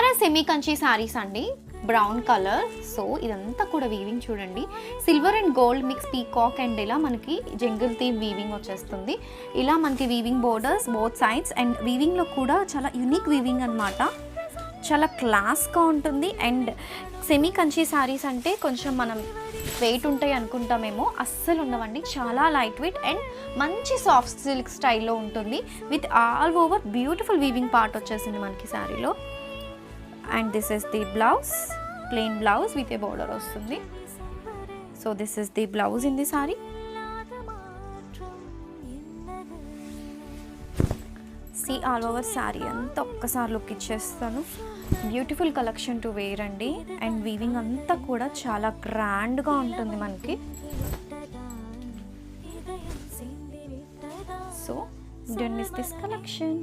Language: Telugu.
బెనారస్ సెమీ కంచి సారీస్ అండి, బ్రౌన్ కలర్. సో ఇదంతా కూడా వీవింగ్ చూడండి, silver and gold mix peacock and ఇలా మనకి జంగిల్ థీమ్ వీవింగ్ వచ్చేస్తుంది. ఇలా మనకి weaving borders both sides and వీవింగ్లో కూడా చాలా యూనిక్ వీవింగ్ అనమాట. చాలా క్లాస్గా ఉంటుంది. అండ్ సెమీ కంచి సారీస్ అంటే కొంచెం మనం వెయిట్ ఉంటాయి అనుకుంటామేమో, అస్సలు ఉండవండి. చాలా లైట్ వెయిట్ అండ్ మంచి సాఫ్ట్ సిల్క్ స్టైల్లో ఉంటుంది with all over beautiful weaving part వచ్చేసింది మనకి శారీలో. And this is the blouse, plain blouse with a border వస్తుంది. So this is the blouse in the sari. See all over sari అంతా ఒక్కసారి లుక్ ఇచ్చేస్తాను. బ్యూటిఫుల్ కలెక్షన్ టు వేర్ అండి. అండ్ వీవింగ్ అంతా కూడా చాలా గ్రాండ్గా ఉంటుంది మనకి. So don't miss this collection.